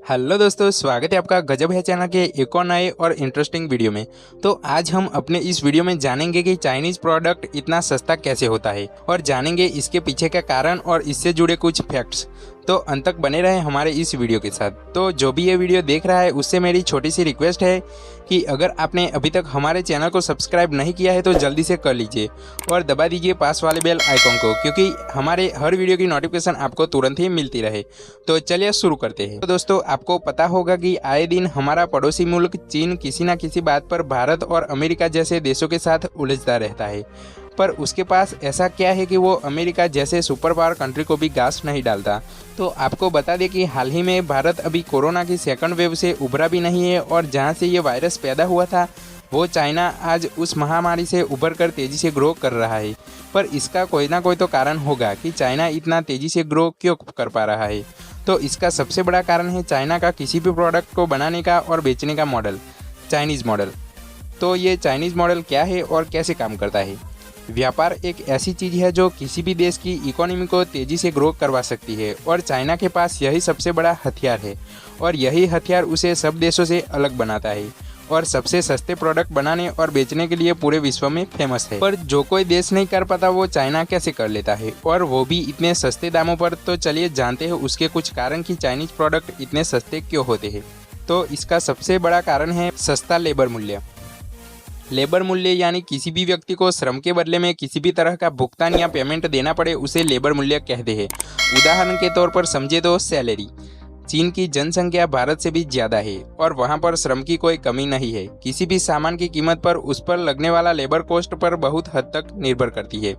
Hello दोस्तों, स्वागत है आपका गजब है चैनल के एक और नए और इंटरेस्टिंग वीडियो में। तो आज हम अपने इस वीडियो में जानेंगे कि चाइनीज़ प्रोडक्ट इतना सस्ता कैसे होता है और जानेंगे इसके पीछे का कारण और इससे जुड़े कुछ फैक्ट्स। तो अंत तक बने रहें हमारे इस वीडियो के साथ। तो जो भी ये वीडियो देख रहा है उससे मेरी छोटी सी रिक्वेस्ट है कि अगर आपने अभी तक हमारे चैनल को सब्सक्राइब नहीं किया है तो जल्दी से कर लीजिए और दबा दीजिए पास वाले बेल आइकॉन को, क्योंकि हमारे हर वीडियो की नोटिफिकेशन आपको तुरंत ही मिलती रहे। तो चलिए शुरू करते हैं। तो दोस्तों, आपको पता होगा कि आए दिन हमारा पड़ोसी मुल्क चीन किसी न किसी बात पर भारत और अमेरिका जैसे देशों के साथ उलझता रहता है, पर उसके पास ऐसा क्या है कि वो अमेरिका जैसे सुपर पावर कंट्री को भी घास नहीं डालता। तो आपको बता दें कि हाल ही में भारत अभी कोरोना की सेकंड वेव से उभरा भी नहीं है और जहां से ये वायरस पैदा हुआ था वो चाइना आज उस महामारी से उभर कर तेज़ी से ग्रो कर रहा है। पर इसका कोई ना कोई तो कारण होगा कि चाइना इतना तेज़ी से ग्रो क्यों कर पा रहा है। तो इसका सबसे बड़ा कारण है चाइना का किसी भी प्रोडक्ट को बनाने का और बेचने का मॉडल, चाइनीज़ मॉडल। तो ये चाइनीज़ मॉडल क्या है और कैसे काम करता है? व्यापार एक ऐसी चीज़ है जो किसी भी देश की इकोनॉमी को तेज़ी से ग्रो करवा सकती है और चाइना के पास यही सबसे बड़ा हथियार है और यही हथियार उसे सब देशों से अलग बनाता है और सबसे सस्ते प्रोडक्ट बनाने और बेचने के लिए पूरे विश्व में फेमस है। पर जो कोई देश नहीं कर पाता वो चाइना कैसे कर लेता है, और वो भी इतने सस्ते दामों पर। तो चलिए जानते हैं उसके कुछ कारण कि चाइनीज़ प्रोडक्ट इतने सस्ते क्यों होते हैं। तो इसका सबसे बड़ा कारण है सस्ता लेबर मूल्य। लेबर मूल्य यानी किसी भी व्यक्ति को श्रम के बदले में किसी भी तरह का भुगतान या पेमेंट देना पड़े उसे लेबर मूल्य कहते हैं। उदाहरण के तौर पर समझे तो सैलरी। चीन की जनसंख्या भारत से भी ज़्यादा है और वहाँ पर श्रम की कोई कमी नहीं है। किसी भी सामान की कीमत पर उस पर लगने वाला लेबर कॉस्ट पर बहुत हद तक निर्भर करती है।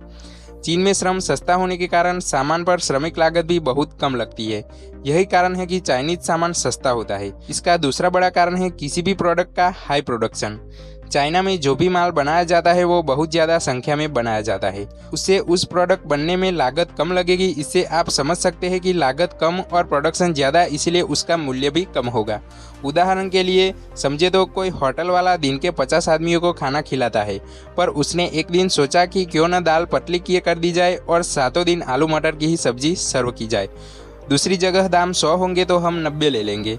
चीन में श्रम सस्ता होने के कारण सामान पर श्रमिक लागत भी बहुत कम लगती है। यही कारण है कि चाइनीज सामान सस्ता होता है। इसका दूसरा बड़ा कारण है किसी भी प्रोडक्ट का हाई प्रोडक्शन। चाइना में जो भी माल बनाया जाता है वो बहुत ज़्यादा संख्या में बनाया जाता है, उससे उस प्रोडक्ट बनने में लागत कम लगेगी। इससे आप समझ सकते हैं कि लागत कम और प्रोडक्शन ज़्यादा, इसलिए उसका मूल्य भी कम होगा। उदाहरण के लिए समझे तो कोई होटल वाला दिन के 50 आदमियों को खाना खिलाता है, पर उसने एक दिन सोचा कि क्यों न दाल पतली किए कर दी जाए और सातों दिन आलू मटर की ही सब्जी सर्व की जाए। दूसरी जगह दाम 100 होंगे तो हम 90 ले लेंगे,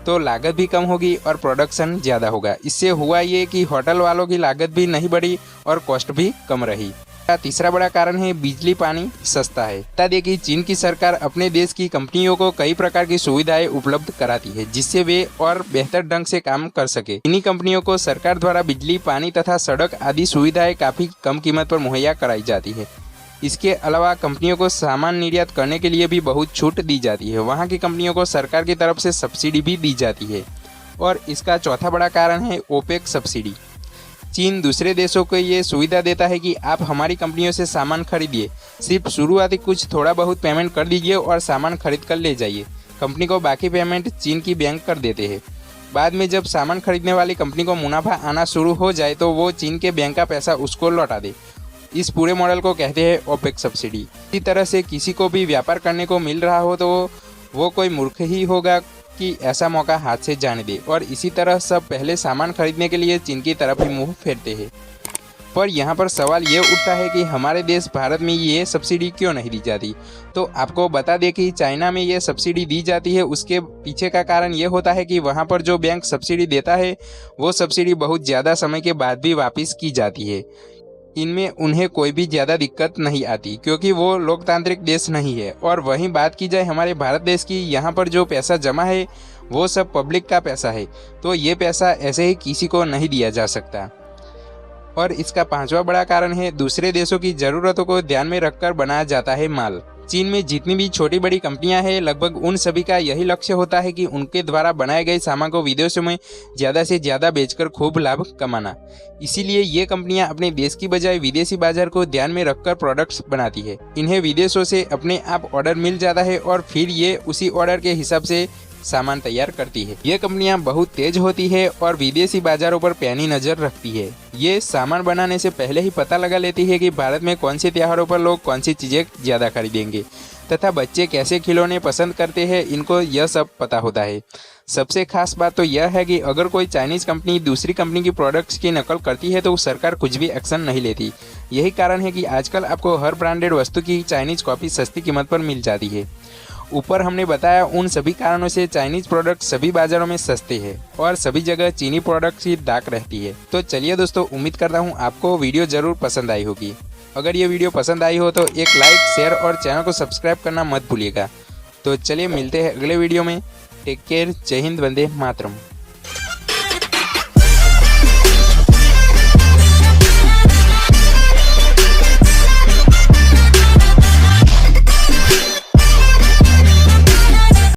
तो लागत भी कम होगी और प्रोडक्शन ज़्यादा होगा। इससे हुआ ये कि होटल वालों की लागत भी नहीं बढ़ी और कॉस्ट भी कम रही। तीसरा बड़ा कारण है बिजली पानी सस्ता है। बता दें कि चीन की सरकार अपने देश की कंपनियों को कई प्रकार की सुविधाएं उपलब्ध कराती है जिससे वे और बेहतर ढंग से काम कर सके। इन्हीं कंपनियों को सरकार द्वारा बिजली, पानी तथा सड़क आदि सुविधाएं काफ़ी कम कीमत पर मुहैया कराई जाती है। इसके अलावा कंपनियों को सामान निर्यात करने के लिए भी बहुत छूट दी जाती है। वहाँ की कंपनियों को सरकार की तरफ से सब्सिडी भी दी जाती है। और इसका चौथा बड़ा कारण है ओपेक सब्सिडी। चीन दूसरे देशों को ये सुविधा देता है कि आप हमारी कंपनियों से सामान खरीदिए, सिर्फ शुरुआती कुछ थोड़ा बहुत पेमेंट कर दीजिए और सामान खरीद कर ले जाइए। कंपनी को बाकी पेमेंट चीन की बैंक कर देते हैं। बाद में जब सामान खरीदने वाली कंपनी को मुनाफा आना शुरू हो जाए तो वो चीन के बैंक का पैसा उसको लौटा दे। इस पूरे मॉडल को कहते हैं ओपेक सब्सिडी। इसी तरह से किसी को भी व्यापार करने को मिल रहा हो तो वो कोई मूर्ख ही होगा कि ऐसा मौका हाथ से जाने दे, और इसी तरह सब पहले सामान खरीदने के लिए चीन की तरफ ही मुंह फेरते हैं। पर यहाँ पर सवाल ये उठता है कि हमारे देश भारत में ये सब्सिडी क्यों नहीं दी जाती। तो आपको बता दें कि चाइना में ये सब्सिडी दी जाती है। उसके पीछे का कारण ये होता है कि वहाँ पर जो बैंक सब्सिडी देता है वो सब्सिडी बहुत ज़्यादा समय के बाद भी वापस की जाती है। इनमें उन्हें कोई भी ज़्यादा दिक्कत नहीं आती क्योंकि वो लोकतांत्रिक देश नहीं है। और वहीं बात की जाए हमारे भारत देश की, यहाँ पर जो पैसा जमा है वो सब पब्लिक का पैसा है, तो ये पैसा ऐसे ही किसी को नहीं दिया जा सकता। और इसका पांचवा बड़ा कारण है दूसरे देशों की ज़रूरतों को ध्यान में रखकर बनाया जाता है माल। चीन में जितनी भी छोटी बड़ी कंपनियां हैं लगभग उन सभी का यही लक्ष्य होता है कि उनके द्वारा बनाए गए सामान को विदेशों में ज़्यादा से ज़्यादा बेचकर खूब लाभ कमाना। इसीलिए ये कंपनियां अपने देश की बजाय विदेशी बाजार को ध्यान में रखकर प्रोडक्ट्स बनाती है। इन्हें विदेशों से अपने आप ऑर्डर मिल जाता है और फिर ये उसी ऑर्डर के हिसाब से सामान तैयार करती है। ये कंपनियां बहुत तेज होती है और विदेशी बाजारों पर पैनी नज़र रखती है। ये सामान बनाने से पहले ही पता लगा लेती है कि भारत में कौन से त्योहारों पर लोग कौन सी चीज़ें ज़्यादा खरीदेंगे तथा बच्चे कैसे खिलौने पसंद करते हैं, इनको यह सब पता होता है। सबसे खास बात तो यह है कि अगर कोई चाइनीज़ कंपनी दूसरी कंपनी की प्रोडक्ट्स की नकल करती है तो सरकार कुछ भी एक्शन नहीं लेती। यही कारण है कि आजकल आपको हर ब्रांडेड वस्तु की चाइनीज़ कॉपी सस्ती कीमत पर मिल जाती है। ऊपर हमने बताया उन सभी कारणों से चाइनीज प्रोडक्ट सभी बाजारों में सस्ते हैं और सभी जगह चीनी प्रोडक्ट्स की डाक रहती है। तो चलिए दोस्तों, उम्मीद करता हूँ आपको वीडियो जरूर पसंद आई होगी। अगर ये वीडियो पसंद आई हो तो एक लाइक, शेयर और चैनल को सब्सक्राइब करना मत भूलिएगा। तो चलिए मिलते हैं अगले वीडियो में। टेक केयर, जय हिंद, वंदे मातरम।